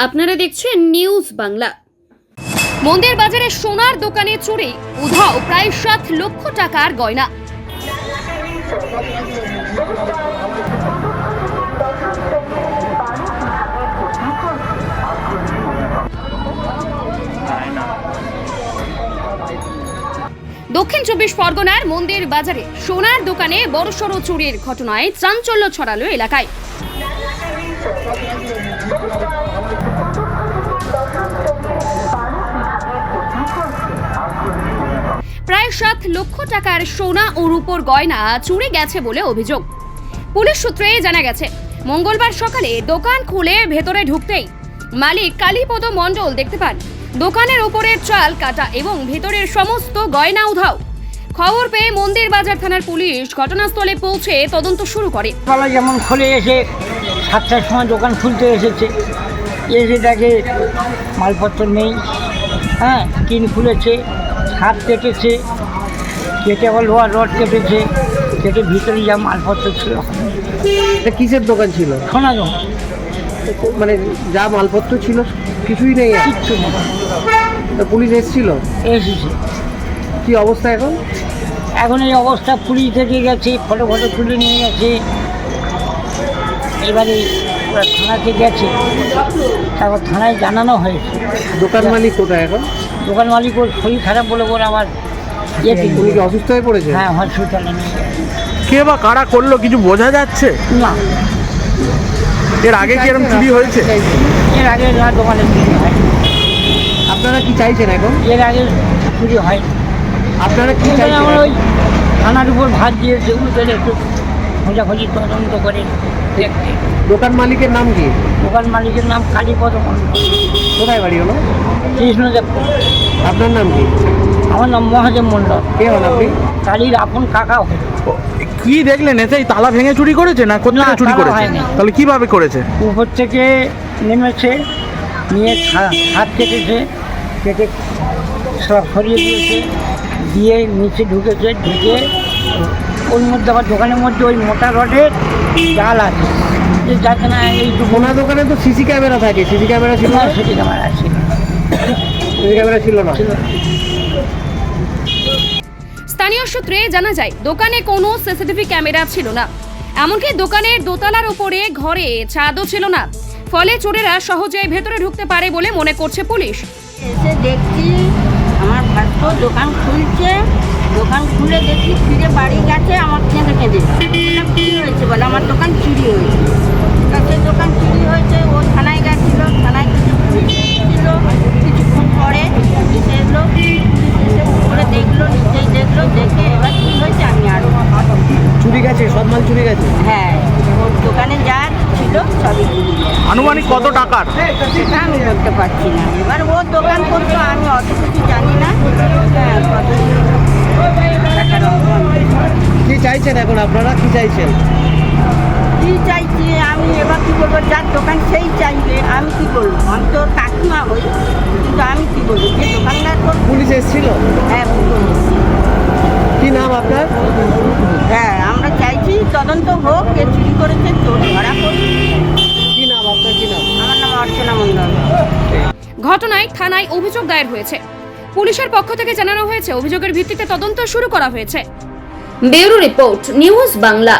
আপনারা দেখছেন নিউজ বাংলা। মন্দির বাজারে সোনার দোকানে চুরি, উধাও প্রায় 7 লক্ষ টাকার গয়না। দক্ষিণ 24 পরগনার মন্দির বাজারে সোনার দোকানে বড়সড় চুরির ঘটনায় চাঞ্চল্য ছড়ালো এলাকায়। প্রায় 7 লক্ষ টাকার সোনা ও রূপোর গয়না চুরি গেছে বলে অভিযোগ। পুলিশ সূত্রে জানা গেছে, মঙ্গলবার সকালে দোকান খুলে ভেতরে ঢুকতেই মালিক কালীপদ মণ্ডল দেখতে পান দোকানের উপরের চাল কাটা এবং ভেতরের সমস্ত গয়না উধাও। খবর পেয়ে মন্দির বাজার থানার পুলিশ ঘটনাস্থলে পৌঁছে তদন্ত শুরু করে। সকালে যেমন খুলে এসে 7টার সময় দোকান খুলতে এসেছে, এসে দেখে মালপত্র নেই। টিন খুলেছে, ছাদ কেটেছে, কেটে আবার লোহার রড কেটেছে, কেটে ভিতরে যা মালপত্র ছিল। এটা কিসের দোকান ছিল? সোনা দোকান, মানে যা মালপত্র ছিল কিছুই নেই, কিচ্ছু নেই। তো পুলিশ এসেছিল? এসেছে। কি অবস্থা এখন? এখন এই অবস্থা, পুলিশ থেকে গেছে, ফটো তুলে নিয়ে গেছে। এবারে ওরা থানাতে গেছে, তারপর থানায় জানানো হয়েছে। দোকান মালিক কোথায় এখন? দোকান মালিক ওর শরীর খারাপ বলে ওর আবার উনি কি অসুস্থ হয়ে পড়েছে? হ্যাঁ, হসপিটালে নিয়ে গেছে। কে বা কারা করলো কিছু বোঝা যাচ্ছে না, এর আগে কি এরকম চুরি হয়েছে? এর আগে না দোকানে চুরি হয়। আপনারা কি চাইছেন এখন? এর আগে চুরি হয়। আপনারা কি চাইছেন? আমরা ওই থানার উপর ভাত দিয়েছে, ওদের একটু খোঁজাখুঁজি তদন্ত করে দেখতে। দোকান মালিকের নাম কি? দোকান মালিকের নাম কালীপদ মণ্ডল। কোথায় বাড়ি হলো? কৃষ্ণদেবপুর। আপনার নাম কি? আমার নাম মহাদেব মণ্ডল। কে হন আপনি? কালীর আপন কাকা। কি দেখলেন? এতে এই তালা ভেঙে চুরি করেছে না কোথা থেকে চুরি তালা করেছে? হয়নি। তাহলে কিভাবে করেছে? উপর থেকে নেমেছে, নিয়ে হাত কেটেছে, কেটে সব সরিয়ে দিয়েছে, দিয়ে নিচে ঢুকেছে, ঢুকে ওর মধ্যে আবার দোকানের মধ্যে ওই মোটা রডের জাল আছে, যে যাতে না এইটুকু। সোনা দোকানে তো সিসি ক্যামেরা থাকে, সিসি ক্যামেরা ছিল না? সিসি ক্যামেরা ছিল। সিসি ক্যামেরা ছিল না? স্থানীয় সূত্রে জানা যায়, দোকানে কোনো সিসিটিভি ক্যামেরা ছিল না, এমনকি দোকানের দোতলার উপরে ঘরে ছাদও ছিল না। ফলে চোরেরা সহজেই ভেতরে ঢুকতে পারে বলে মনে করছে পুলিশ। এসে দেখছি আমার ভাস্ত দোকান খুলছে, দোকান খুলে দেখি ফিরে বাড়ি গেছে, আমার কেঁদে কী হয়েছে বলে আমার দোকান চুরি হয়েছে। সে দোকান চুরি হয়েছে, ও থানায় গেছিল, থানায় কিছু পুলিশ এসেছিল। কিছুক্ষণ পরে পুলিশ এলো, এসে উপরে দেখলো, নিচেই দেখলো, দেখে এবার কী হয়েছে আমি আরও। চুরি গেছে, সব মাল চুরি গেছে? হ্যাঁ, ওর দোকানে যা ছিল সবই চুরি গেছে। আনুমানিক কত টাকার? সেটা আমি বলতে পারছি না, এবার ও দোকান করতো, আমি অত কিছু জানি না। হ্যাঁ, কত টাকার অঙ্ক আমি কি চাইছেন এখন আপনারা? কি চাইছেন? কী চাইছি আমি, এবার কী বলবো, যার দোকান সেই চাইবে, আমি কী বলবো? আমি তো কাকিমা হই, কিন্তু আমি কী বলবো, যে দোকানদার করবো। পুলিশ এসেছিল? হ্যাঁ, কি নাম আপনার? হ্যাঁ, আমরা চাইছি তদন্ত হোক, কে চুরি করেছে চোর ধরা পড়ুক। কি নাম আপনার? কি নাম? আমার নাম অর্চনা মণ্ডল। ঘটনায় থানায় অভিযোগ দায়ের হয়েছে। পুলিশের পক্ষ থেকে জানানো হয়েছে, অভিযোগের ভিত্তিতে তদন্ত শুরু করা হয়েছে। Bureau report, news Bangla.